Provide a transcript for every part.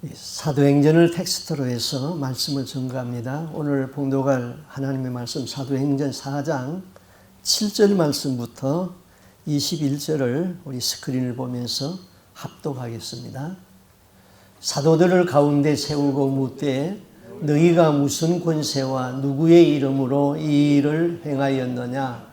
사도행전을 텍스트로 해서 말씀을 전가합니다. 오늘 봉독할 하나님의 말씀 사도행전 4장 7절 말씀부터 21절을 우리 스크린을 보면서 합독하겠습니다. 사도들을 가운데 세우고 묻되 너희가 무슨 권세와 누구의 이름으로 이 일을 행하였느냐?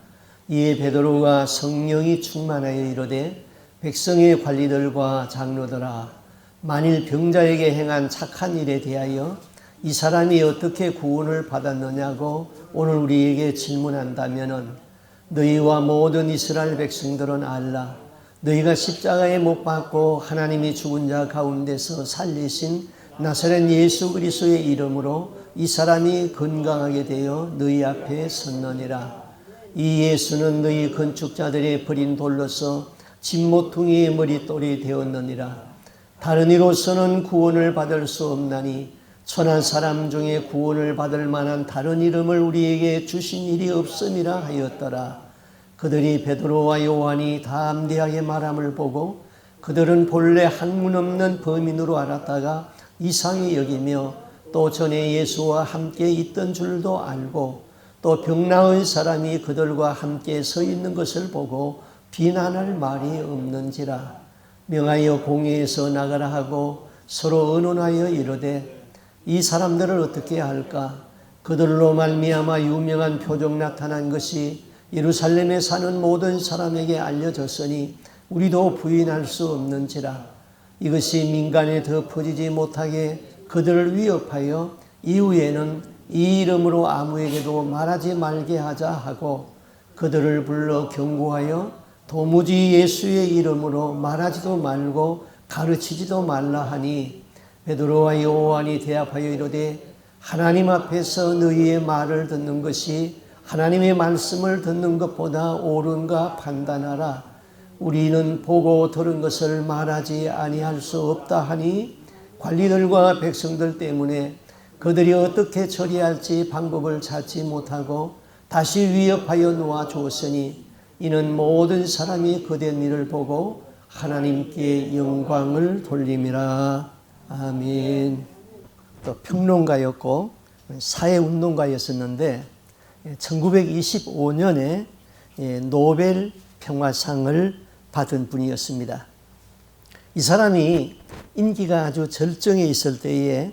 이에 베드로가 성령이 충만하여 이르되 백성의 관리들과 장로들아 만일 병자에게 행한 착한 일에 대하여 이 사람이 어떻게 구원을 받았느냐고 오늘 우리에게 질문한다면은 너희와 모든 이스라엘 백성들은 알라. 너희가 십자가에 못 박고 하나님이 죽은 자 가운데서 살리신 나사렛 예수 그리스도의 이름으로 이 사람이 건강하게 되어 너희 앞에 섰느니라. 이 예수는 너희 건축자들이 버린 돌로서 진모퉁이의 머릿돌이 되었느니라. 다른 이로서는 구원을 받을 수 없나니 천한 사람 중에 구원을 받을 만한 다른 이름을 우리에게 주신 일이 없음이라 하였더라. 그들이 베드로와 요한이 담대하게 말함을 보고 그들은 본래 학문 없는 범인으로 알았다가 이상히 여기며 또 전에 예수와 함께 있던 줄도 알고 또 병 나은 사람이 그들과 함께 서 있는 것을 보고 비난할 말이 없는지라. 명하여 공회에서 나가라 하고 서로 의논하여 이르되 이 사람들을 어떻게 할까? 그들로 말미암아 유명한 표적 나타난 것이 예루살렘에 사는 모든 사람에게 알려졌으니 우리도 부인할 수 없는지라. 이것이 민간에 더 퍼지지 못하게 그들을 위협하여 이후에는 이 이름으로 아무에게도 말하지 말게 하자 하고 그들을 불러 경고하여 도무지 예수의 이름으로 말하지도 말고 가르치지도 말라 하니 베드로와 요한이 대답하여 이르되 하나님 앞에서 너희의 말을 듣는 것이 하나님의 말씀을 듣는 것보다 옳은가 판단하라. 우리는 보고 들은 것을 말하지 아니할 수 없다 하니 관리들과 백성들 때문에 그들이 어떻게 처리할지 방법을 찾지 못하고 다시 위협하여 놓아 주었으니 이는 모든 사람이 그된 일을 보고 하나님께 영광을 돌림이라. 아멘. 또 평론가였고 사회운동가였었는데 1925년에 노벨 평화상을 받은 분이었습니다. 이 사람이 인기가 아주 절정에 있을 때에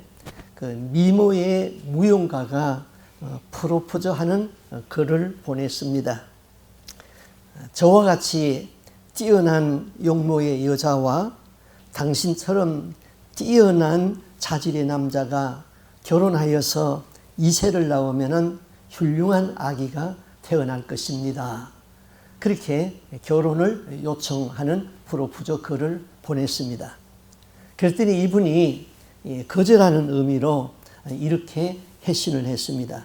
그 미모의 무용가가 프로포즈하는 글을 보냈습니다. 저와 같이 뛰어난 용모의 여자와 당신처럼 뛰어난 자질의 남자가 결혼하여서 이세를 낳으면 훌륭한 아기가 태어날 것입니다. 그렇게 결혼을 요청하는 프로포즈 글을 보냈습니다. 그랬더니 이분이 거절하는 의미로 이렇게 회신을 했습니다.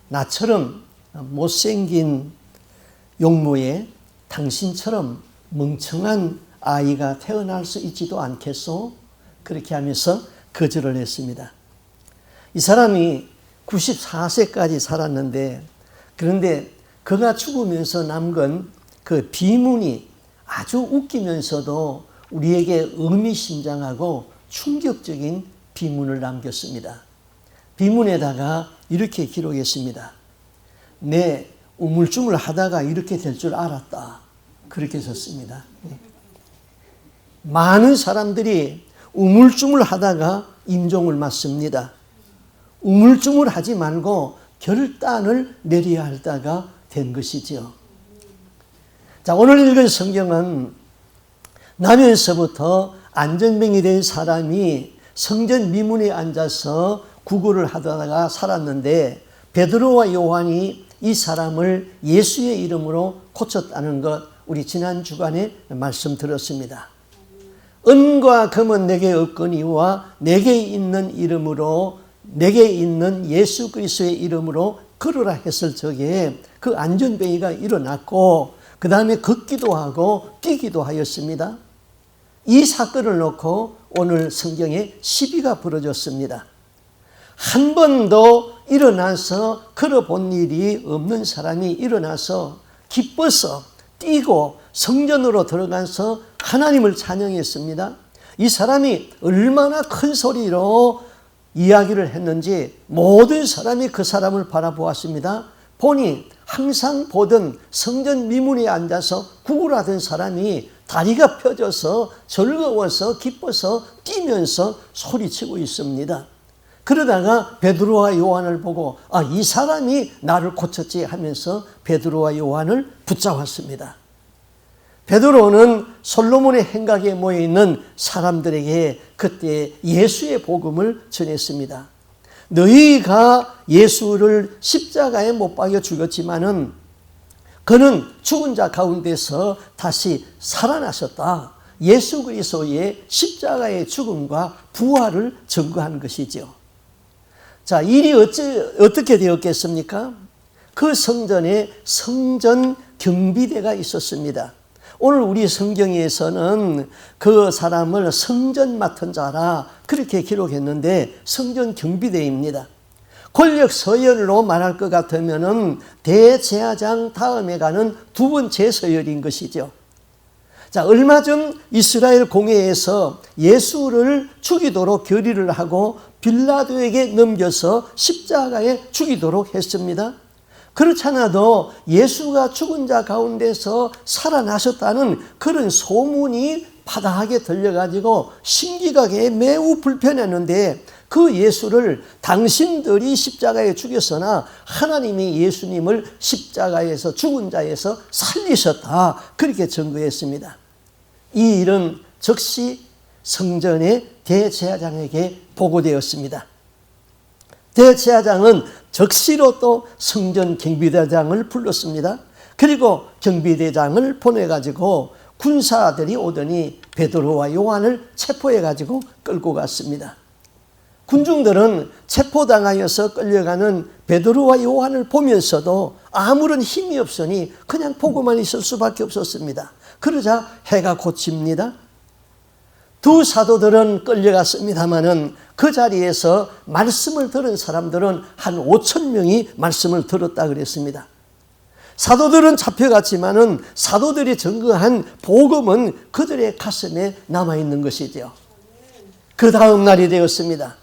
나처럼 못생긴 용모에 당신처럼 멍청한 아이가 태어날 수 있지도 않겠소? 그렇게 하면서 거절을 했습니다. 이 사람이 94세까지 살았는데 그런데 그가 죽으면서 남은 그 비문이 아주 웃기면서도 우리에게 의미심장하고 충격적인 비문을 남겼습니다. 비문에다가 이렇게 기록했습니다. 내 우물쭈물 하다가 이렇게 될 줄 알았다. 그렇게 썼습니다. 많은 사람들이 우물쭈물 하다가 임종을 맞습니다. 우물쭈물 하지 말고 결단을 내려야 할 때가 된 것이죠. 자, 오늘 읽은 성경은 나면서부터 안전병이 된 사람이 성전 미문에 앉아서 구걸을 하다가 살았는데 베드로와 요한이 이 사람을 예수의 이름으로 고쳤다는 것 우리 지난 주간에 말씀 들었습니다. 은과 금은 내게 없거니와 내게 있는 이름으로 내게 있는 예수 그리스도의 이름으로 걸으라 했을 적에 그 안전병이가 일어났고 그 다음에 걷기도 하고 뛰기도 하였습니다. 이 사건을 놓고 오늘 성경에 시비가 벌어졌습니다. 한 번도 일어나서 걸어본 일이 없는 사람이 일어나서 기뻐서 뛰고 성전으로 들어가서 하나님을 찬양했습니다. 이 사람이 얼마나 큰 소리로 이야기를 했는지 모든 사람이 그 사람을 바라보았습니다. 보니 항상 보던 성전 미문에 앉아서 구걸하던 사람이 다리가 펴져서 즐거워서 기뻐서 뛰면서 소리치고 있습니다. 그러다가 베드로와 요한을 보고 이 사람이 나를 고쳤지 하면서 베드로와 요한을 붙잡았습니다. 베드로는 솔로몬의 행각에 모여있는 사람들에게 그때 예수의 복음을 전했습니다. 너희가 예수를 십자가에 못 박여 죽였지만은 그는 죽은 자 가운데서 다시 살아나셨다. 예수 그리스도의 십자가의 죽음과 부활을 증거한 것이죠. 자, 일이 어떻게 되었겠습니까? 그 성전에 성전 경비대가 있었습니다. 오늘 우리 성경에서는 그 사람을 성전 맡은 자라 그렇게 기록했는데 성전 경비대입니다. 권력 서열로 말할 것 같으면 대제사장 다음에 가는 두 번째 서열인 것이죠. 자, 얼마 전 이스라엘 공회에서 예수를 죽이도록 결의를 하고 빌라도에게 넘겨서 십자가에 죽이도록 했습니다. 그렇잖아도 예수가 죽은 자 가운데서 살아나셨다는 그런 소문이 파다하게 들려가지고 심기각에 매우 불편했는데 그 예수를 당신들이 십자가에 죽였으나 하나님이 예수님을 십자가에서 죽은 자에서 살리셨다. 그렇게 증거했습니다. 이 일은 즉시 성전의 대제사장에게 보고되었습니다. 대제사장은 즉시로 또 성전 경비대장을 불렀습니다. 그리고 경비대장을 보내가지고 군사들이 오더니 베드로와 요한을 체포해가지고 끌고 갔습니다. 군중들은 체포당하여서 끌려가는 베드로와 요한을 보면서도 아무런 힘이 없으니 그냥 보고만 있을 수밖에 없었습니다. 그러자 해가 고칩니다. 두 사도들은 끌려갔습니다마는 그 자리에서 말씀을 들은 사람들은 한 5천 명이 말씀을 들었다 그랬습니다. 사도들은 잡혀갔지만은 사도들이 증거한 복음은 그들의 가슴에 남아있는 것이죠. 그 다음 날이 되었습니다.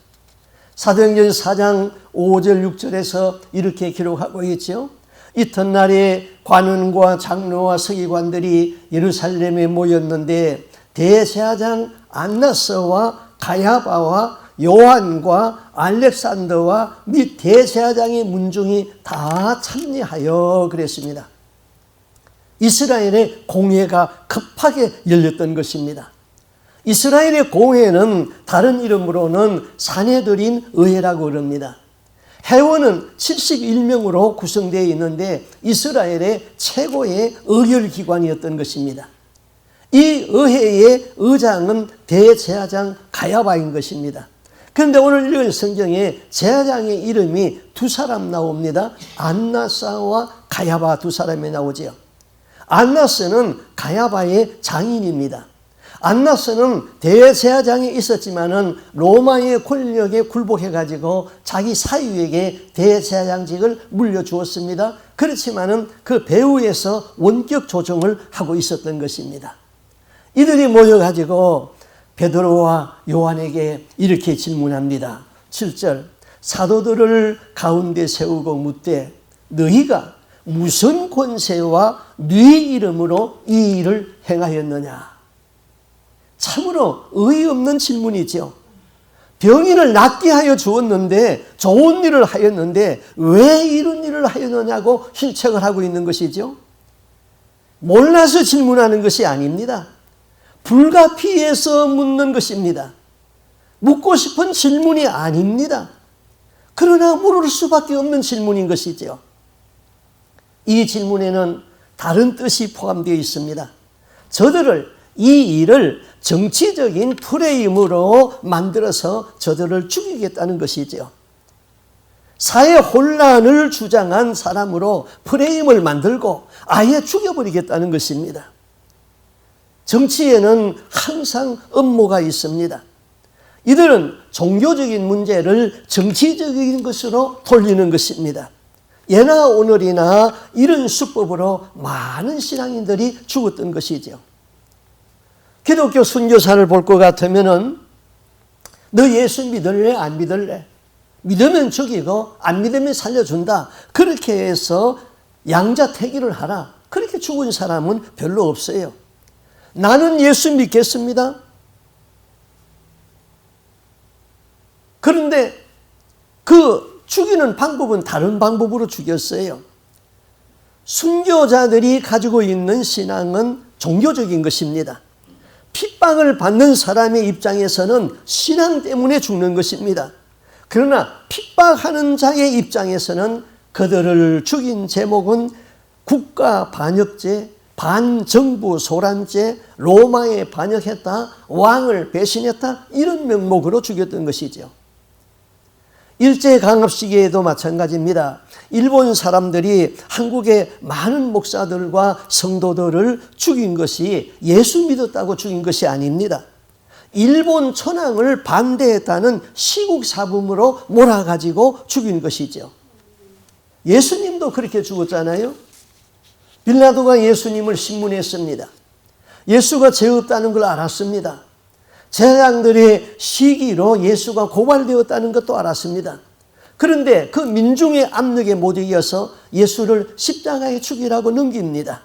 사도행전 4장 5절 6절에서 이렇게 기록하고 있죠. 이튿날에 관원과 장로와 서기관들이 예루살렘에 모였는데 대제사장 안나스와 가야바와 요한과 알렉산더와 및 대제사장의 문중이 다 참여하여 그랬습니다. 이스라엘의 공회가 급하게 열렸던 것입니다. 이스라엘의 공회는 다른 이름으로는 산헤드린 의회라고 그럽니다. 회원은 71명으로 구성되어 있는데 이스라엘의 최고의 의결기관이었던 것입니다. 이 의회의 의장은 대제사장 가야바인 것입니다. 그런데 오늘 읽은 성경에 제사장의 이름이 두 사람 나옵니다. 안나스와 가야바 두 사람이 나오지요. 안나스는 가야바의 장인입니다. 안나스는 대제사장에 있었지만은 로마의 권력에 굴복해가지고 자기 사위에게 대제사장직을 물려주었습니다. 그렇지만은 그 배후에서 원격 조정을 하고 있었던 것입니다. 이들이 모여가지고 베드로와 요한에게 이렇게 질문합니다. 7절 사도들을 가운데 세우고 묻되 너희가 무슨 권세와 네 이름으로 이 일을 행하였느냐. 참으로 의의 없는 질문이죠. 병인을 낫게 하여 주었는데 좋은 일을 하였는데 왜 이런 일을 하였느냐고 실책을 하고 있는 것이죠. 몰라서 질문하는 것이 아닙니다. 불가피해서 묻는 것입니다. 묻고 싶은 질문이 아닙니다. 그러나 물을 수밖에 없는 질문인 것이죠. 이 질문에는 다른 뜻이 포함되어 있습니다. 이 일을 정치적인 프레임으로 만들어서 저들을 죽이겠다는 것이죠. 사회 혼란을 주장한 사람으로 프레임을 만들고 아예 죽여버리겠다는 것입니다. 정치에는 항상 음모가 있습니다. 이들은 종교적인 문제를 정치적인 것으로 돌리는 것입니다. 예나 오늘이나 이런 수법으로 많은 신앙인들이 죽었던 것이죠. 기독교 순교사를 볼 것 같으면은 너 예수 믿을래? 안 믿을래? 믿으면 죽이고 안 믿으면 살려준다. 그렇게 해서 양자택일을 하라. 그렇게 죽은 사람은 별로 없어요. 나는 예수 믿겠습니다. 그런데 그 죽이는 방법은 다른 방법으로 죽였어요. 순교자들이 가지고 있는 신앙은 종교적인 것입니다. 핍박을 받는 사람의 입장에서는 신앙 때문에 죽는 것입니다. 그러나 핍박하는 자의 입장에서는 그들을 죽인 제목은 국가 반역죄, 반정부 소란죄, 로마에 반역했다, 왕을 배신했다, 이런 명목으로 죽였던 것이죠. 일제강압 시기에도 마찬가지입니다. 일본 사람들이 한국의 많은 목사들과 성도들을 죽인 것이 예수 믿었다고 죽인 것이 아닙니다. 일본 천황을 반대했다는 시국사범으로 몰아가지고 죽인 것이죠. 예수님도 그렇게 죽었잖아요. 빌라도가 예수님을 신문했습니다. 예수가 죄 없다는 걸 알았습니다. 제사장들의 시기로 예수가 고발되었다는 것도 알았습니다. 그런데 그 민중의 압력에 못 이겨서 예수를 십자가에 죽이라고 넘깁니다.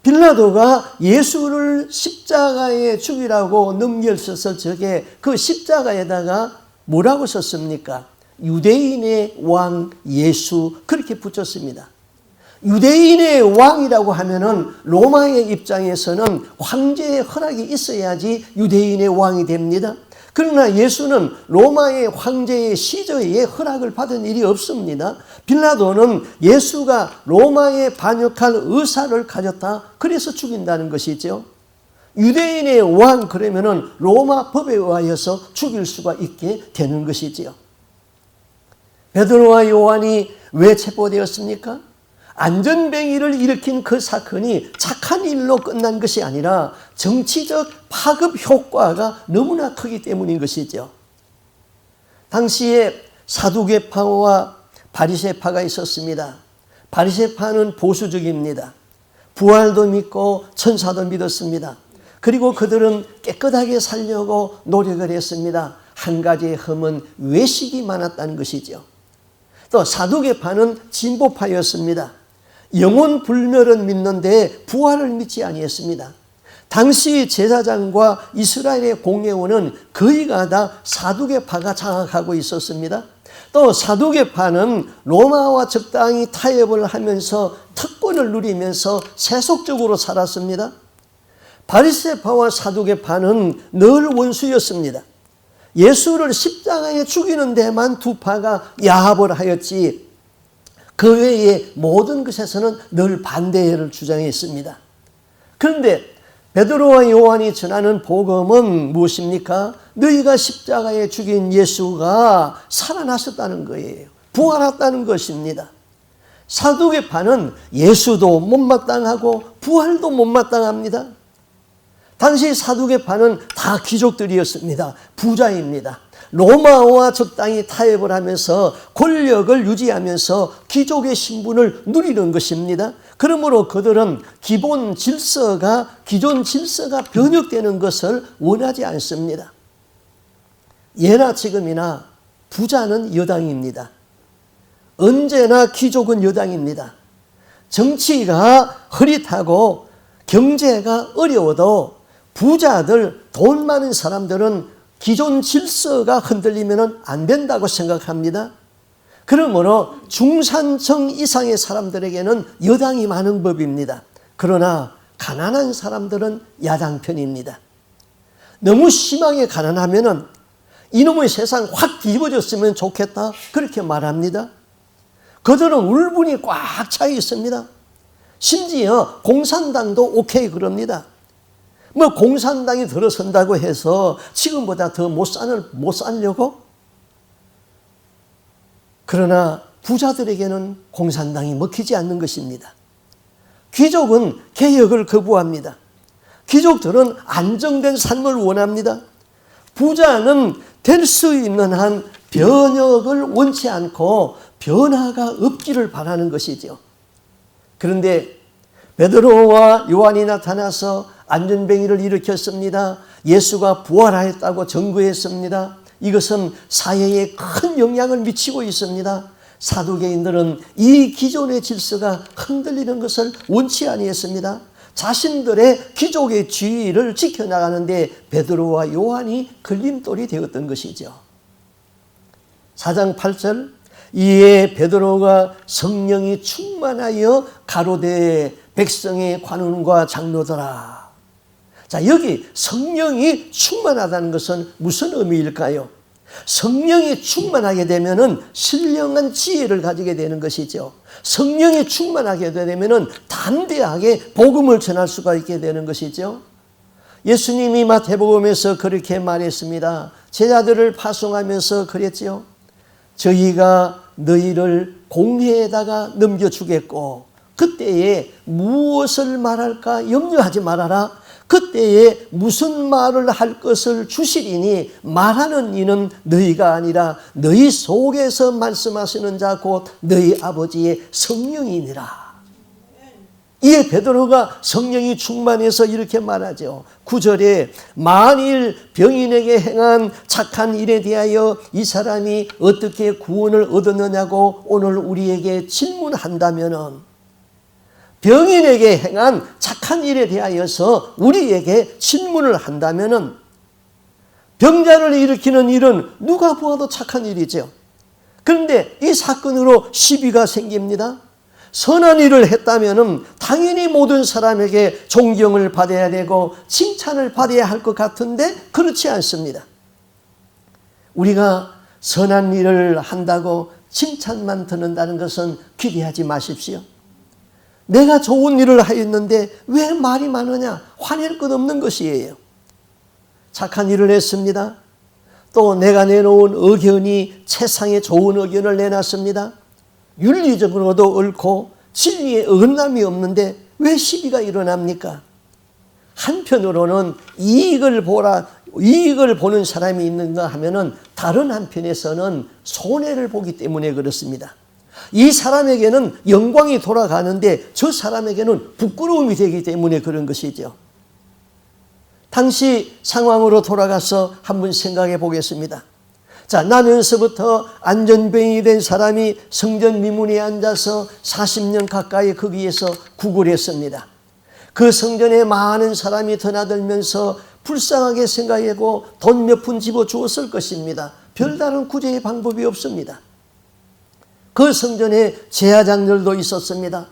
빌라도가 예수를 십자가에 죽이라고 넘겼을 적에 그 십자가에다가 뭐라고 썼습니까? 유대인의 왕 예수, 그렇게 붙였습니다. 유대인의 왕이라고 하면은 로마의 입장에서는 황제의 허락이 있어야지 유대인의 왕이 됩니다. 그러나 예수는 로마의 황제의 시저의 허락을 받은 일이 없습니다. 빌라도는 예수가 로마에 반역할 의사를 가졌다, 그래서 죽인다는 것이죠. 유대인의 왕 그러면은 로마 법에 의하여서 죽일 수가 있게 되는 것이지요. 베드로와 요한이 왜 체포되었습니까? 안전뱅이를 일으킨 그 사건이 착한 일로 끝난 것이 아니라 정치적 파급 효과가 너무나 크기 때문인 것이죠. 당시에 사두개파와 바리새파가 있었습니다. 바리새파는 보수적입니다. 부활도 믿고 천사도 믿었습니다. 그리고 그들은 깨끗하게 살려고 노력을 했습니다. 한 가지의 흠은 외식이 많았다는 것이죠. 또 사두개파는 진보파였습니다. 영혼 불멸은 믿는데 부활을 믿지 아니했습니다. 당시 제사장과 이스라엘의 공회원은 거의가 다 사두개파가 장악하고 있었습니다. 또 사두개파는 로마와 적당히 타협을 하면서 특권을 누리면서 세속적으로 살았습니다. 바리새파와 사두개파는 늘 원수였습니다. 예수를 십자가에 죽이는 데만 두 파가 야합을 하였지 그 외에 모든 것에서는 늘 반대를 주장했습니다. 그런데 베드로와 요한이 전하는 복음은 무엇입니까? 너희가 십자가에 죽인 예수가 살아나셨다는 거예요. 부활했다는 것입니다. 사두개파는 예수도 못마땅하고 부활도 못마땅합니다. 당시 사두개파는 다 귀족들이었습니다. 부자입니다. 로마와 적당히 타협을 하면서 권력을 유지하면서 귀족의 신분을 누리는 것입니다. 그러므로 그들은 기존 질서가 변혁되는 것을 원하지 않습니다. 예나 지금이나 부자는 여당입니다. 언제나 귀족은 여당입니다. 정치가 흐릿하고 경제가 어려워도 부자들, 돈 많은 사람들은 기존 질서가 흔들리면 안 된다고 생각합니다. 그러므로 중산층 이상의 사람들에게는 여당이 많은 법입니다. 그러나 가난한 사람들은 야당 편입니다. 너무 심하게 가난하면 이놈의 세상 확 뒤집어졌으면 좋겠다, 그렇게 말합니다. 그들은 울분이 꽉 차 있습니다. 심지어 공산당도 오케이 그럽니다. 뭐 공산당이 들어선다고 해서 지금보다 더 못 살려고? 그러나 부자들에게는 공산당이 먹히지 않는 것입니다. 귀족은 개혁을 거부합니다. 귀족들은 안정된 삶을 원합니다. 부자는 될 수 있는 한 변혁을 원치 않고 변화가 없기를 바라는 것이죠. 그런데 베드로와 요한이 나타나서 안전뱅이를 일으켰습니다. 예수가 부활하였다고 증거했습니다. 이것은 사회에 큰 영향을 미치고 있습니다. 사두개인들은 이 기존의 질서가 흔들리는 것을 원치 아니했습니다. 자신들의 귀족의 지위를 지켜나가는데 베드로와 요한이 걸림돌이 되었던 것이죠. 4장 8절, 이에 베드로가 성령이 충만하여 가로되 백성의 관원과 장로들아. 자, 여기 성령이 충만하다는 것은 무슨 의미일까요? 성령이 충만하게 되면은 신령한 지혜를 가지게 되는 것이죠. 성령이 충만하게 되면은 담대하게 복음을 전할 수가 있게 되는 것이죠. 예수님이 마태복음에서 그렇게 말했습니다. 제자들을 파송하면서 그랬지요. 저희가 너희를 공회에다가 넘겨주겠고 그때에 무엇을 말할까 염려하지 말아라. 그때에 무슨 말을 할 것을 주시리니 말하는 이는 너희가 아니라 너희 속에서 말씀하시는 자 곧 너희 아버지의 성령이니라. 이에 베드로가 성령이 충만해서 이렇게 말하죠. 9절에 만일 병인에게 행한 착한 일에 대하여 이 사람이 어떻게 구원을 얻었느냐고 오늘 우리에게 질문한다면은, 병인에게 행한 착한 일에 대하여서 우리에게 질문을 한다면은, 병자를 일으키는 일은 누가 보아도 착한 일이죠. 그런데 이 사건으로 시비가 생깁니다. 선한 일을 했다면은 당연히 모든 사람에게 존경을 받아야 되고 칭찬을 받아야 할 것 같은데 그렇지 않습니다. 우리가 선한 일을 한다고 칭찬만 듣는다는 것은 기대하지 마십시오. 내가 좋은 일을 하였는데 왜 말이 많으냐? 화낼 것 없는 것이에요. 착한 일을 했습니다. 또 내가 내놓은 의견이 세상에 좋은 의견을 내놨습니다. 윤리적으로도 옳고 진리에 어긋남이 없는데 왜 시비가 일어납니까? 한편으로는 이익을 보는 사람이 있는가 하면은 다른 한편에서는 손해를 보기 때문에 그렇습니다. 이 사람에게는 영광이 돌아가는데 저 사람에게는 부끄러움이 되기 때문에 그런 것이죠. 당시 상황으로 돌아가서 한번 생각해 보겠습니다. 자, 나면서부터 안전병이 된 사람이 성전 미문에 앉아서 40년 가까이 거기에서 구걸했습니다. 그 성전에 많은 사람이 드나들면서 불쌍하게 생각하고 돈 몇 푼 집어주었을 것입니다. 별다른 구제의 방법이 없습니다. 그 성전에 제사장들도 있었습니다.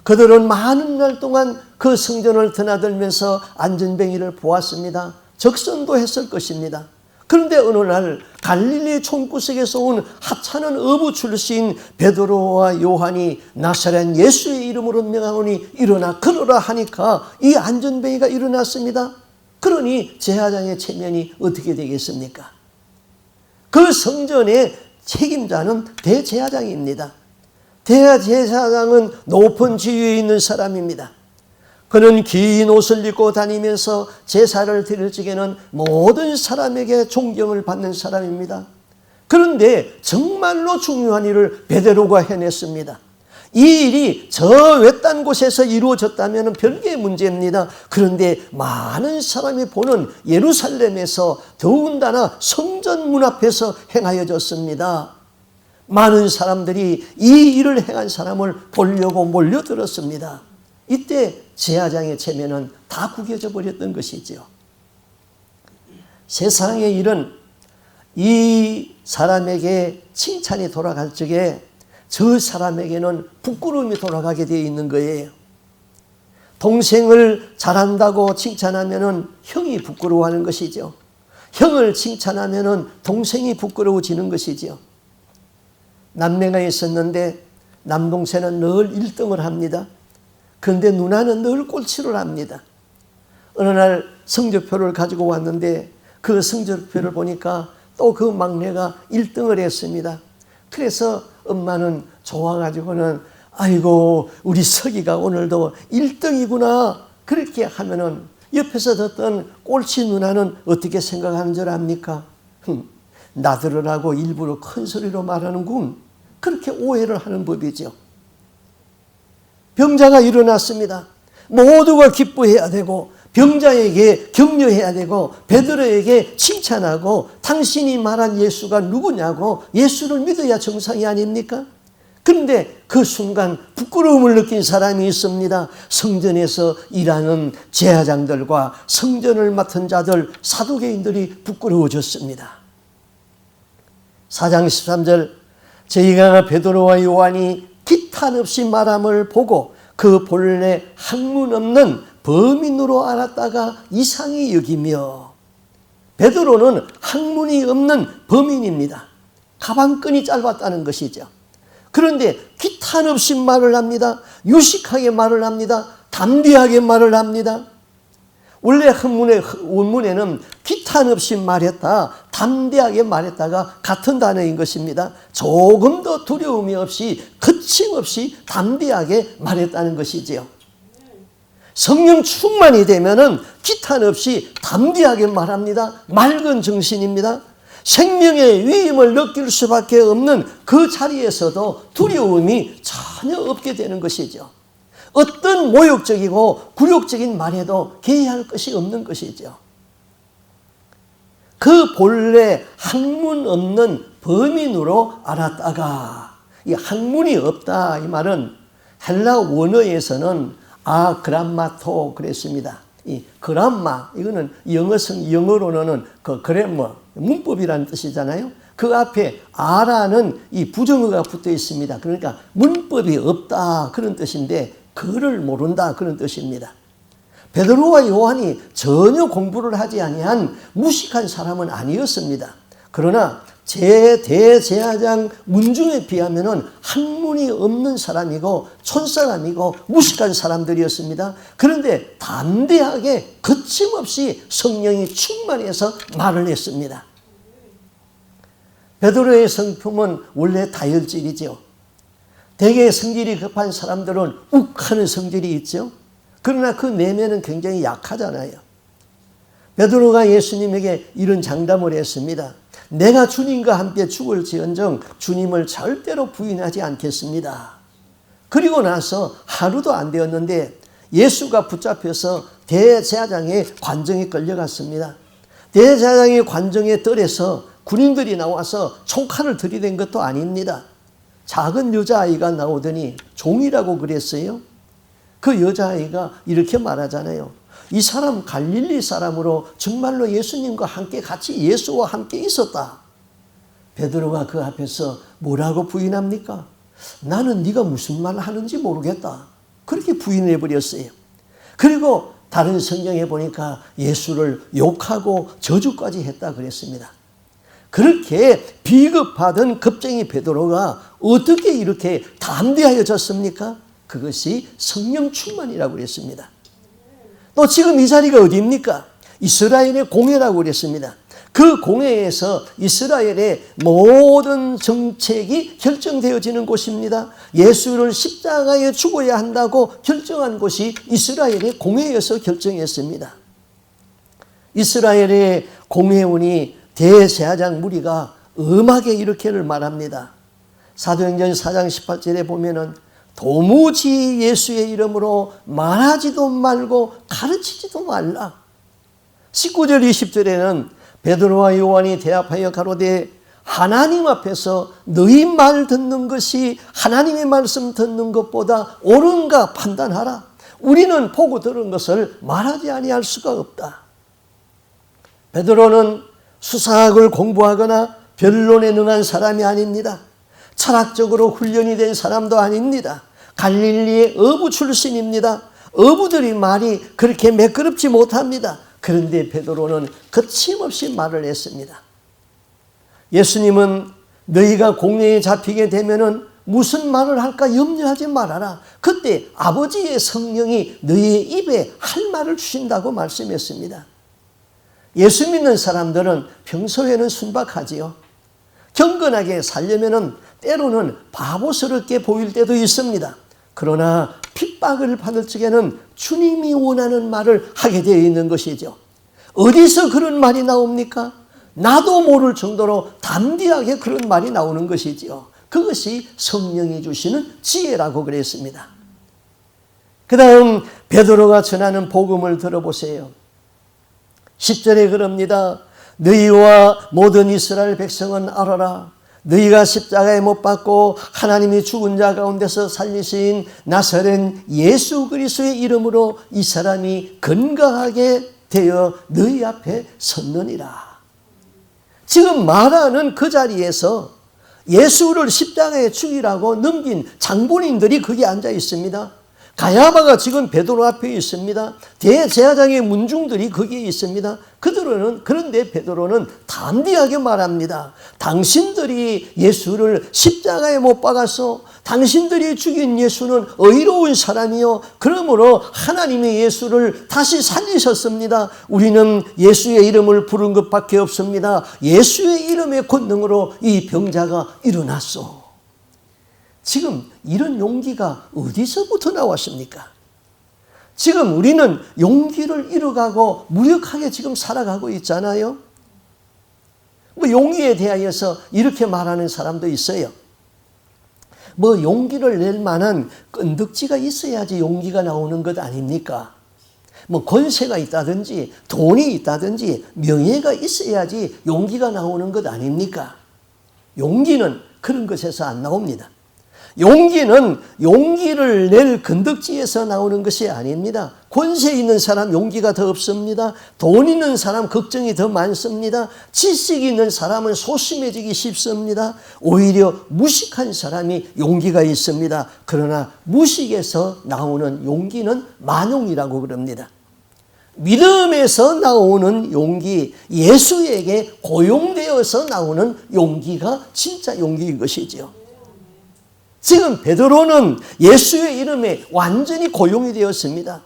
그들은 많은 날 동안 그 성전을 드나들면서 안전뱅이를 보았습니다. 적선도 했을 것입니다. 그런데 어느 날 갈릴리 총구석에서 온 하찮은 어부 출신 베드로와 요한이 나사렛 예수의 이름으로 명하노니 일어나 걸어라 하니까 이 안전뱅이가 일어났습니다. 그러니 제사장의 체면이 어떻게 되겠습니까? 그 성전의 책임자는 대제사장입니다. 대제사장은 높은 지위에 있는 사람입니다. 그는 긴 옷을 입고 다니면서 제사를 드릴 적에는 모든 사람에게 존경을 받는 사람입니다. 그런데 정말로 중요한 일을 베드로가 해냈습니다. 이 일이 저 외딴 곳에서 이루어졌다면 별개의 문제입니다. 그런데 많은 사람이 보는 예루살렘에서 더군다나 성전 문 앞에서 행하여졌습니다. 많은 사람들이 이 일을 행한 사람을 보려고 몰려들었습니다. 이때 제사장의 체면은 다 구겨져 버렸던 것이죠. 세상의 일은 이 사람에게 칭찬이 돌아갈 적에 저 사람에게는 부끄러움이 돌아가게 되어 있는 거예요. 동생을 잘한다고 칭찬하면 형이 부끄러워하는 것이죠. 형을 칭찬하면 동생이 부끄러워지는 것이죠. 남매가 있었는데 남동생은 늘 1등을 합니다. 그런데 누나는 늘 꼴찌를 합니다. 어느 날 성적표를 가지고 왔는데 그 성적표를 보니까 또 그 막내가 1등을 했습니다. 그래서 엄마는 좋아가지고는 아이고 우리 석이가 오늘도 1등이구나 그렇게 하면은 옆에서 듣던 꼴찌 누나는 어떻게 생각하는 줄 압니까? 나들으라고 일부러 큰 소리로 말하는군. 그렇게 오해를 하는 법이죠. 병자가 일어났습니다. 모두가 기뻐해야 되고 병자에게 격려해야 되고 베드로에게 칭찬하고 당신이 말한 예수가 누구냐고 예수를 믿어야 정상이 아닙니까? 그런데 그 순간 부끄러움을 느낀 사람이 있습니다. 성전에서 일하는 제사장들과 성전을 맡은 자들, 사두개인들이 부끄러워졌습니다. 4장 13절, 저희가 베드로와 요한이 기탄 없이 말함을 보고 그 본래 학문 없는 범인으로 알았다가 이상히 여기며, 베드로는 학문이 없는 범인입니다. 가방끈이 짧았다는 것이죠. 그런데 기탄 없이 말을 합니다. 유식하게 말을 합니다. 담대하게 말을 합니다. 원래 원문에는 기탄 없이 말했다, 담대하게 말했다가 같은 단어인 것입니다. 조금 더 두려움이 없이 거침없이 담대하게 말했다는 것이지요. 성령 충만이 되면은 기탄 없이 담대하게 말합니다. 맑은 정신입니다. 생명의 위임을 느낄 수밖에 없는 그 자리에서도 두려움이 전혀 없게 되는 것이죠. 어떤 모욕적이고 굴욕적인 말에도 개의할 것이 없는 것이죠. 그 본래 학문 없는 범인으로 알았다가, 이 학문이 없다 이 말은 헬라 원어에서는 그람마토 그랬습니다. 이 그람마, 이거는 영어로는 그 그래머, 문법이라는 뜻이잖아요. 그 앞에 아라는 이 부정어가 붙어 있습니다. 그러니까 문법이 없다 그런 뜻인데 그를 모른다 그런 뜻입니다. 베드로와 요한이 전혀 공부를 하지 아니한 무식한 사람은 아니었습니다. 그러나 대제사장 문중에 비하면은 학문이 없는 사람이고 촌사람이고 무식한 사람들이었습니다. 그런데 담대하게 거침없이 성령이 충만해서 말을 했습니다. 베드로의 성품은 원래 다혈질이죠. 대개 성질이 급한 사람들은 욱하는 성질이 있죠. 그러나 그 내면은 굉장히 약하잖아요. 베드로가 예수님에게 이런 장담을 했습니다. 내가 주님과 함께 죽을지언정 주님을 절대로 부인하지 않겠습니다. 그리고 나서 하루도 안 되었는데 예수가 붙잡혀서 대제사장의 관정에 끌려갔습니다. 대제사장의 관정에 들에서 군인들이 나와서 총칼을 들이댄 것도 아닙니다. 작은 여자아이가 나오더니 종이라고 그랬어요. 그 여자아이가 이렇게 말하잖아요. 이 사람 갈릴리 사람으로 정말로 예수님과 함께 같이 예수와 함께 있었다. 베드로가 그 앞에서 뭐라고 부인합니까? 나는 네가 무슨 말을 하는지 모르겠다. 그렇게 부인해 버렸어요. 그리고 다른 성경에 보니까 예수를 욕하고 저주까지 했다 그랬습니다. 그렇게 비겁하던 겁쟁이 베드로가 어떻게 이렇게 담대하여졌습니까? 그것이 성령 충만이라고 그랬습니다. 또 지금 이 자리가 어디입니까? 이스라엘의 공회라고 그랬습니다. 그 공회에서 이스라엘의 모든 정책이 결정되어지는 곳입니다. 예수를 십자가에 죽어야 한다고 결정한 곳이 이스라엘의 공회에서 결정했습니다. 이스라엘의 공회원이 대제사장 무리가 엄하게 이렇게를 말합니다. 사도행전 4장 18절에 보면은 도무지 예수의 이름으로 말하지도 말고 가르치지도 말라. 19절 20절에는 베드로와 요한이 대합하여 가로되 하나님 앞에서 너희 말 듣는 것이 하나님의 말씀 듣는 것보다 옳은가 판단하라. 우리는 보고 들은 것을 말하지 아니할 수가 없다. 베드로는 수사학을 공부하거나 변론에 능한 사람이 아닙니다. 철학적으로 훈련이 된 사람도 아닙니다. 갈릴리의 어부 출신입니다. 어부들이 말이 그렇게 매끄럽지 못합니다. 그런데 베드로는 거침없이 말을 했습니다. 예수님은 너희가 공회에 잡히게 되면은 무슨 말을 할까 염려하지 말아라. 그때 아버지의 성령이 너희의 입에 할 말을 주신다고 말씀했습니다. 예수 믿는 사람들은 평소에는 순박하지요. 경건하게 살려면은 때로는 바보스럽게 보일 때도 있습니다. 그러나 핍박을 받을 적에는 주님이 원하는 말을 하게 되어 있는 것이죠. 어디서 그런 말이 나옵니까? 나도 모를 정도로 담대하게 그런 말이 나오는 것이지요. 그것이 성령이 주시는 지혜라고 그랬습니다. 그 다음 베드로가 전하는 복음을 들어보세요. 10절에 그럽니다. 너희와 모든 이스라엘 백성은 알아라. 너희가 십자가에 못 박고 하나님이 죽은 자 가운데서 살리신 나사렛 예수 그리스도의 이름으로 이 사람이 건강하게 되어 너희 앞에 섰느니라. 지금 말하는 그 자리에서 예수를 십자가에 죽이라고 넘긴 장본인들이 거기 앉아 있습니다. 가야바가 지금 베드로 앞에 있습니다. 대제사장의 문중들이 거기에 있습니다. 그런데 베드로는 담대하게 말합니다. 당신들이 예수를 십자가에 못 박아서 당신들이 죽인 예수는 의로운 사람이요, 그러므로 하나님의 예수를 다시 살리셨습니다. 우리는 예수의 이름을 부른 것밖에 없습니다. 예수의 이름의 권능으로 이 병자가 일어났소. 지금 이런 용기가 어디서부터 나왔습니까? 지금 우리는 용기를 잃어가고 무력하게 지금 살아가고 있잖아요. 뭐 용기에 대하여서 이렇게 말하는 사람도 있어요. 뭐 용기를 낼 만한 끈덕지가 있어야지 용기가 나오는 것 아닙니까? 뭐 권세가 있다든지 돈이 있다든지 명예가 있어야지 용기가 나오는 것 아닙니까? 용기는 그런 것에서 안 나옵니다. 용기는 용기를 낼 건덕지에서 나오는 것이 아닙니다. 권세 있는 사람 용기가 더 없습니다. 돈 있는 사람 걱정이 더 많습니다. 지식 있는 사람은 소심해지기 쉽습니다. 오히려 무식한 사람이 용기가 있습니다. 그러나 무식에서 나오는 용기는 만용이라고 그럽니다. 믿음에서 나오는 용기, 예수에게 고용되어서 나오는 용기가 진짜 용기인 것이죠. 지금 베드로는 예수의 이름에 완전히 고용이 되었습니다.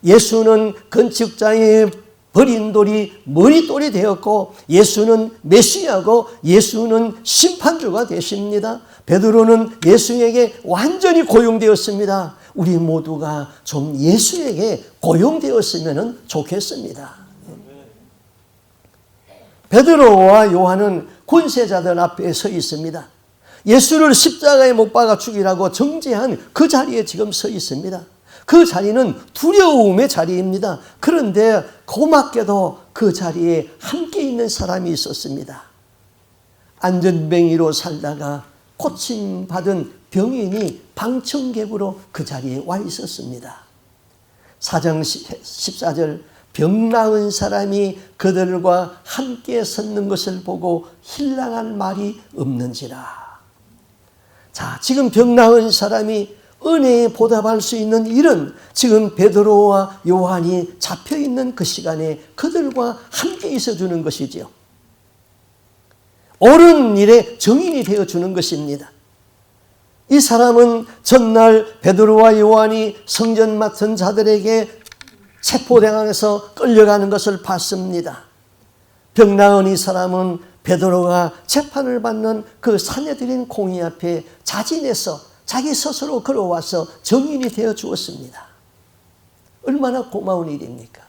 예수는 건축자의 버린 돌이 머릿돌이 되었고, 예수는 메시아고, 예수는 심판주가 되십니다. 베드로는 예수에게 완전히 고용되었습니다. 우리 모두가 좀 예수에게 고용되었으면 좋겠습니다. 베드로와 요한은 권세자들 앞에 서 있습니다. 예수를 십자가에 못 박아 죽이라고 정죄한 그 자리에 지금 서 있습니다. 그 자리는 두려움의 자리입니다. 그런데 고맙게도 그 자리에 함께 있는 사람이 있었습니다. 안전뱅이로 살다가 고침받은 병인이 방청객으로 그 자리에 와 있었습니다. 4장 14절, 병 나은 사람이 그들과 함께 섰는 것을 보고 힐랑할 말이 없는지라. 자, 지금 병 나은 사람이 은혜에 보답할 수 있는 일은 지금 베드로와 요한이 잡혀있는 그 시간에 그들과 함께 있어주는 것이지요. 옳은 일에 정인이 되어주는 것입니다. 이 사람은 전날 베드로와 요한이 성전 맡은 자들에게 체포당해서 끌려가는 것을 봤습니다. 병 나은 이 사람은 베드로가 재판을 받는 그 사내들인 공의 앞에 자진해서 자기 스스로 걸어와서 정인이 되어 주었습니다. 얼마나 고마운 일입니까?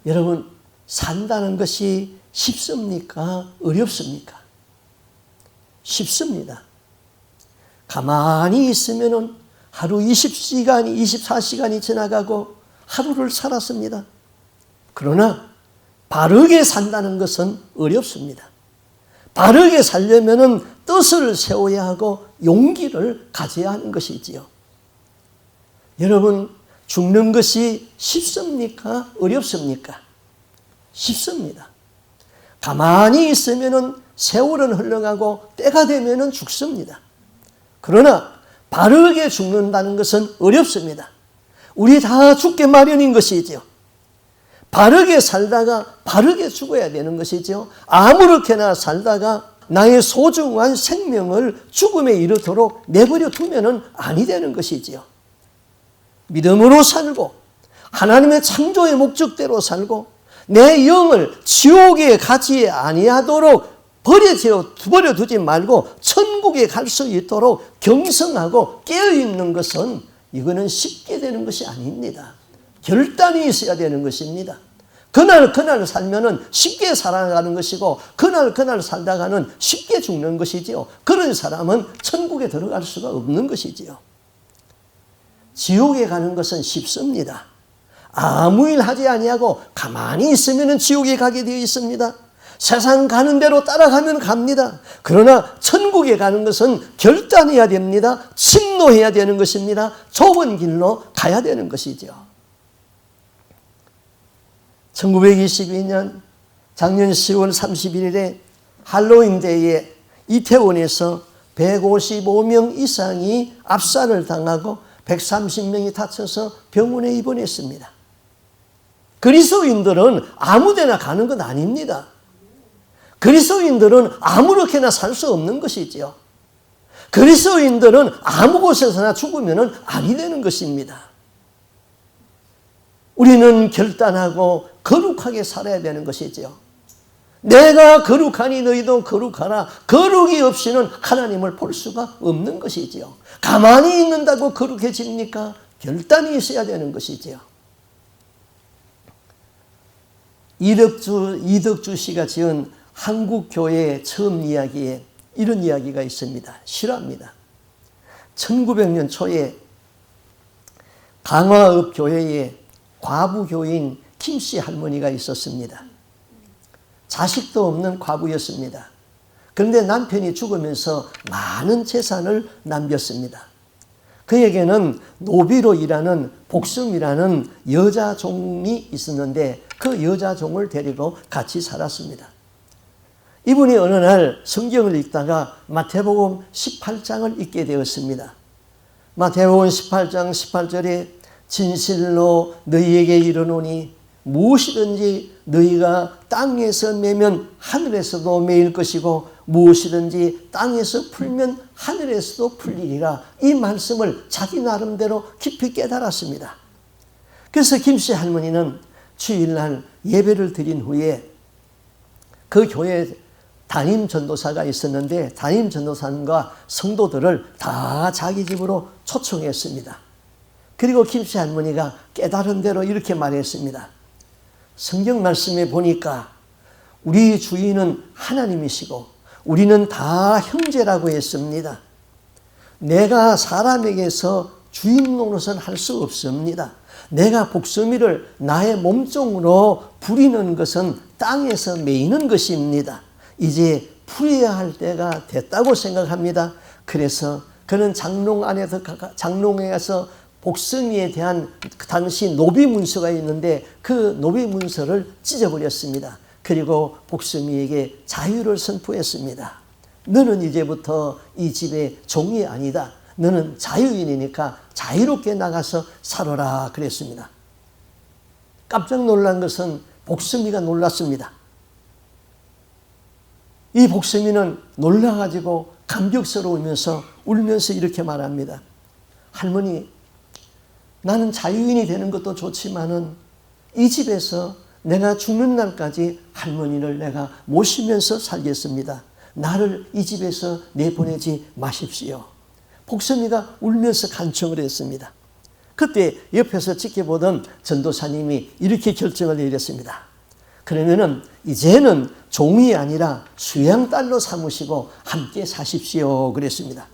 여러분, 산다는 것이 쉽습니까? 어렵습니까? 쉽습니다. 가만히 있으면 하루 20시간이, 24시간이 지나가고 하루를 살았습니다. 그러나 바르게 산다는 것은 어렵습니다. 바르게 살려면 뜻을 세워야 하고 용기를 가져야 하는 것이지요. 여러분, 죽는 것이 쉽습니까? 어렵습니까? 쉽습니다. 가만히 있으면 세월은 흘러가고 때가 되면 죽습니다. 그러나 바르게 죽는다는 것은 어렵습니다. 우리 다 죽게 마련인 것이죠. 바르게 살다가 바르게 죽어야 되는 것이죠. 아무렇게나 살다가 나의 소중한 생명을 죽음에 이르도록 내버려 두면 아니 되는 것이지요. 믿음으로 살고 하나님의 창조의 목적대로 살고 내 영을 지옥에 가지 아니하도록 버려두지 말고 천국에 갈 수 있도록 경성하고 깨어있는 것은 이거는 쉽게 되는 것이 아닙니다. 결단이 있어야 되는 것입니다. 그날 살면은 쉽게 살아가는 것이고 그날 살다가는 쉽게 죽는 것이지요. 그런 사람은 천국에 들어갈 수가 없는 것이지요. 지옥에 가는 것은 쉽습니다. 아무 일 하지 아니하고 가만히 있으면 지옥에 가게 되어 있습니다. 세상 가는 대로 따라가면 갑니다. 그러나 천국에 가는 것은 결단해야 됩니다. 침노해야 되는 것입니다. 좁은 길로 가야 되는 것이죠. 1922년 작년 10월 31일에 할로윈 데이에 이태원에서 155명 이상이 압살을 당하고 130명이 다쳐서 병원에 입원했습니다. 그리스도인들은 아무데나 가는 건 아닙니다. 그리스도인들은 아무렇게나 살 수 없는 것이지요. 그리스도인들은 아무 곳에서나 죽으면 아니 되는 것입니다. 우리는 결단하고 거룩하게 살아야 되는 것이지요. 내가 거룩하니 너희도 거룩하라. 거룩이 없이는 하나님을 볼 수가 없는 것이지요. 가만히 있는다고 거룩해집니까? 결단이 있어야 되는 것이지요. 이덕주 씨가 지은 한국교회의 처음 이야기에 이런 이야기가 있습니다. 실화입니다. 1900년 초에 강화읍 교회에 과부교인 김씨 할머니가 있었습니다. 자식도 없는 과부였습니다. 그런데 남편이 죽으면서 많은 재산을 남겼습니다. 그에게는 노비로 일하는 복슴이라는 여자 종이 있었는데 그 여자 종을 데리고 같이 살았습니다. 이분이 어느 날 성경을 읽다가 마태복음 18장을 읽게 되었습니다. 마태복음 18장 18절에 진실로 너희에게 이르노니 무엇이든지 너희가 땅에서 매면 하늘에서도 매일 것이고 무엇이든지 땅에서 풀면 하늘에서도 풀리리라. 이 말씀을 자기 나름대로 깊이 깨달았습니다. 그래서 김씨 할머니는 주일날 예배를 드린 후에 그 교회 담임 전도사가 있었는데 담임 전도사님과 성도들을 다 자기 집으로 초청했습니다. 그리고 김씨 할머니가 깨달은 대로 이렇게 말했습니다. 성경 말씀에 보니까 우리 주인은 하나님이시고 우리는 다 형제라고 했습니다. 내가 사람에게서 주인 노릇은 할 수 없습니다. 내가 복수미를 나의 몸종으로 부리는 것은 땅에서 메이는 것입니다. 이제 풀어야 할 때가 됐다고 생각합니다. 그래서 그는 장롱에 가서 복숭이에 대한 당시 노비 문서가 있는데 그 노비 문서를 찢어버렸습니다. 그리고 복숭이에게 자유를 선포했습니다. 너는 이제부터 이 집의 종이 아니다. 너는 자유인이니까 자유롭게 나가서 살아라 그랬습니다. 깜짝 놀란 것은 복숭이가 놀랐습니다. 이 복숭이는 놀라가지고 감격스러우면서 울면서 이렇게 말합니다. 할머니, 나는 자유인이 되는 것도 좋지만은 이 집에서 내가 죽는 날까지 할머니를 내가 모시면서 살겠습니다. 나를 이 집에서 내보내지 마십시오. 복숭이가 울면서 간청을 했습니다. 그때 옆에서 지켜보던 전도사님이 이렇게 결정을 내렸습니다. 그러면은 이제는 종이 아니라 수양딸로 삼으시고 함께 사십시오 그랬습니다.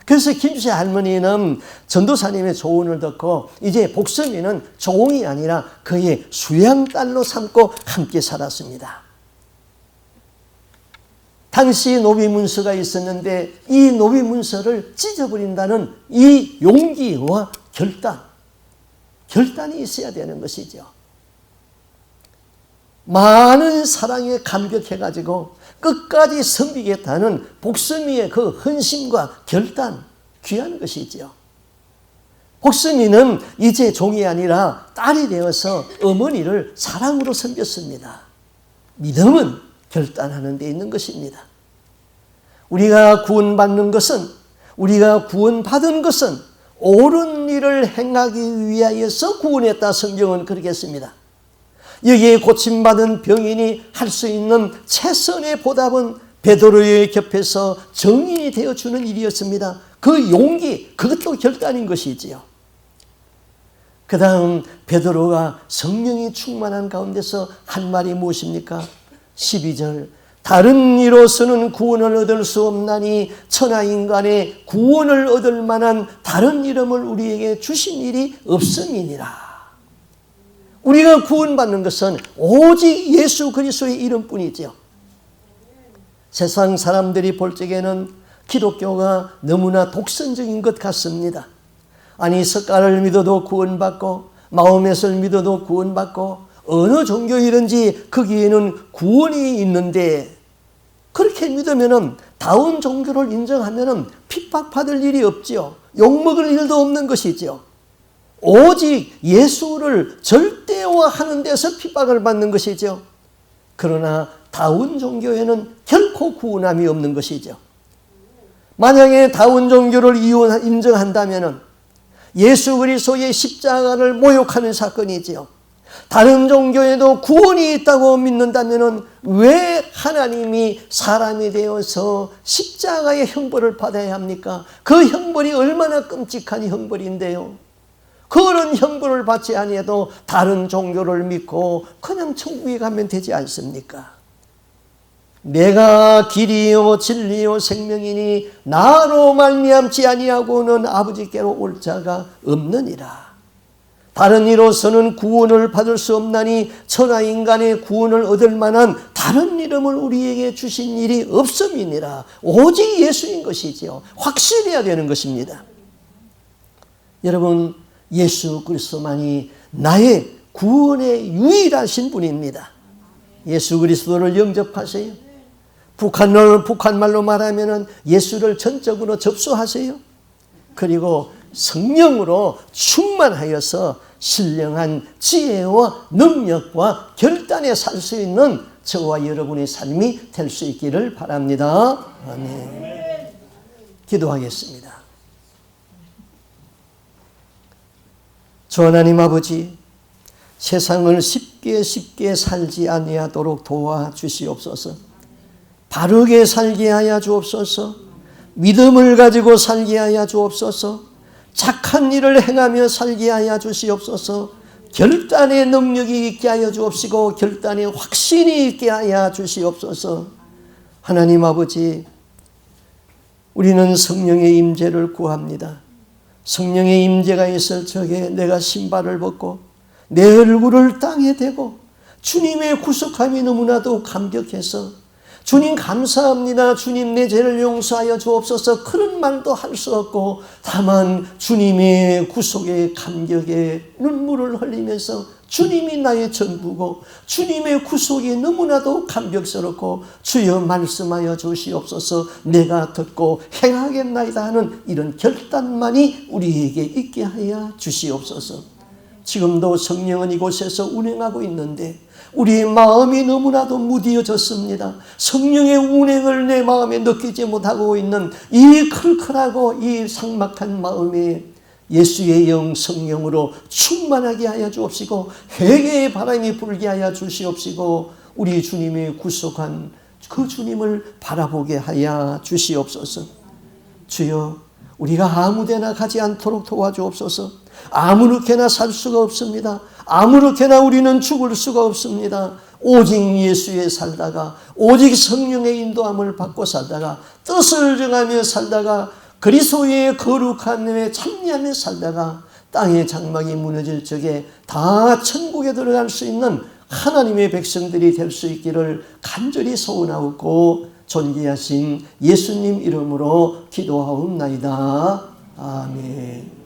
그래서 김씨 할머니는 전도사님의 조언을 듣고 이제 복숭이는 종이 아니라 그의 수양딸로 삼고 함께 살았습니다. 당시 노비 문서가 있었는데 이 노비 문서를 찢어버린다는 이 용기와 결단이 있어야 되는 것이죠. 많은 사랑에 감격해가지고 끝까지 섬기겠다는 복숭이의 그 헌신과 결단, 귀한 것이지요. 복숭이는 이제 종이 아니라 딸이 되어서 어머니를 사랑으로 섬겼습니다. 믿음은 결단하는 데 있는 것입니다. 우리가 구원받는 것은, 우리가 구원받은 것은 옳은 일을 행하기 위하여서 구원했다. 성경은 그렇게 했습니다. 여기에 고침받은 병인이 할 수 있는 최선의 보답은 베드로의 곁에서 정인이 되어주는 일이었습니다. 그 용기, 그것도 결단인 것이지요. 그 다음 베드로가 성령이 충만한 가운데서 한 말이 무엇입니까? 12절 다른 이로서는 구원을 얻을 수 없나니 천하 인간의 구원을 얻을 만한 다른 이름을 우리에게 주신 일이 없음이니라. 우리가 구원받는 것은 오직 예수 그리스도의 이름뿐이죠. 세상 사람들이 볼 적에는 기독교가 너무나 독선적인 것 같습니다. 아니, 석가를 믿어도 구원받고 마호멧을 믿어도 구원받고 어느 종교이든지 거기에는 구원이 있는데, 그렇게 믿으면 다운 종교를 인정하면 핍박받을 일이 없지요. 욕먹을 일도 없는 것이죠. 오직 예수를 절대화하는 데서 핍박을 받는 것이죠. 그러나 다운 종교에는 결코 구원함이 없는 것이죠. 만약에 다운 종교를 인정한다면 예수 그리스도의 십자가를 모욕하는 사건이지요. 다른 종교에도 구원이 있다고 믿는다면 왜 하나님이 사람이 되어서 십자가의 형벌을 받아야 합니까? 그 형벌이 얼마나 끔찍한 형벌인데요. 그런 형벌을 받지 아니해도 다른 종교를 믿고 그냥 천국에 가면 되지 않습니까? 내가 길이요 진리요 생명이니 나로 말미암지 아니하고는 아버지께로 올 자가 없느니라. 다른 이로서는 구원을 받을 수 없나니 천하 인간의 구원을 얻을 만한 다른 이름을 우리에게 주신 일이 없음이니라. 오직 예수인 것이지요. 확실해야 되는 것입니다. 여러분, 예수 그리스도만이 나의 구원의 유일하신 분입니다. 예수 그리스도를 영접하세요. 북한말로 말하면 예수를 전적으로 접수하세요. 그리고 성령으로 충만하여서 신령한 지혜와 능력과 결단에 살 수 있는 저와 여러분의 삶이 될 수 있기를 바랍니다. 아멘. 기도하겠습니다. 주 하나님 아버지, 세상을 쉽게 살지 아니하도록 도와주시옵소서. 바르게 살게 하여 주옵소서. 믿음을 가지고 살게 하여 주옵소서. 착한 일을 행하며 살게 하여 주시옵소서. 결단의 능력이 있게 하여 주옵시고 결단의 확신이 있게 하여 주시옵소서. 하나님 아버지, 우리는 성령의 임재를 구합니다. 성령의 임재가 있을 적에 내가 신발을 벗고 내 얼굴을 땅에 대고 주님의 구속함이 너무나도 감격해서 주님 감사합니다. 주님 내 죄를 용서하여 주옵소서. 그런 말도 할 수 없고 다만 주님의 구속의 감격에 눈물을 흘리면서 주님이 나의 전부고 주님의 구속이 너무나도 감격스럽고 주여 말씀하여 주시옵소서. 내가 듣고 행하겠나이다 하는 이런 결단만이 우리에게 있게 하여 주시옵소서. 지금도 성령은 이곳에서 운행하고 있는데 우리의 마음이 너무나도 무디어졌습니다. 성령의 운행을 내 마음에 느끼지 못하고 있는 이 클클하고 이 삭막한 마음에 예수의 영 성령으로 충만하게 하여 주옵시고 회개의 바람이 불게 하여 주시옵시고 우리 주님의 구속한 그 주님을 바라보게 하여 주시옵소서. 주여, 우리가 아무데나 가지 않도록 도와주옵소서. 아무렇게나 살 수가 없습니다. 아무렇게나 우리는 죽을 수가 없습니다. 오직 예수에 살다가 오직 성령의 인도함을 받고 살다가 뜻을 정하며 살다가 그리스도의 거룩함에 참여하며 살다가 땅의 장막이 무너질 적에 다 천국에 들어갈 수 있는 하나님의 백성들이 될 수 있기를 간절히 소원하옵고 존귀하신 예수님 이름으로 기도하옵나이다. 아멘.